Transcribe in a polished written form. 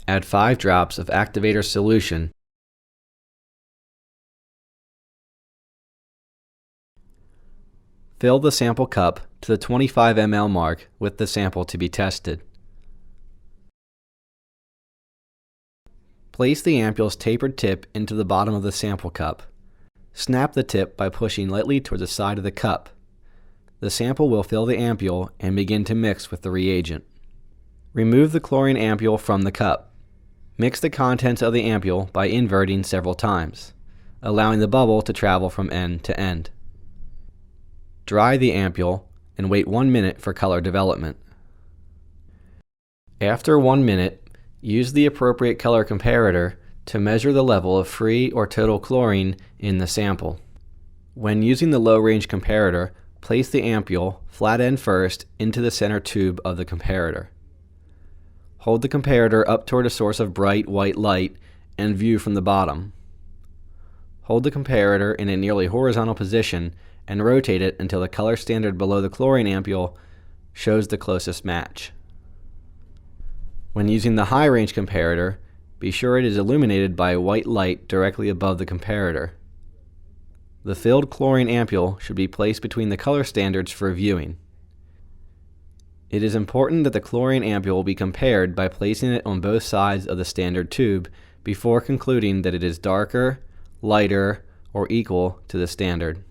add 5 drops of activator solution. Fill the sample cup to the 25 ml mark with the sample to be tested. Place the ampule's tapered tip into the bottom of the sample cup. Snap the tip by pushing lightly towards the side of the cup. The sample will fill the ampule and begin to mix with the reagent. Remove the chlorine ampule from the cup. Mix the contents of the ampule by inverting several times, allowing the bubble to travel from end to end. Dry the ampule and wait 1 minute for color development. After 1 minute, use the appropriate color comparator to measure the level of free or total chlorine in the sample. When using the low-range comparator, place the ampule, flat end first, into the center tube of the comparator. Hold the comparator up toward a source of bright white light and view from the bottom. Hold the comparator in a nearly horizontal position and rotate it until the color standard below the chlorine ampule shows the closest match. When using the high-range comparator, be sure it is illuminated by a white light directly above the comparator. The filled chlorine ampule should be placed between the color standards for viewing. It is important that the chlorine ampule be compared by placing it on both sides of the standard tube before concluding that it is darker, lighter, or equal to the standard.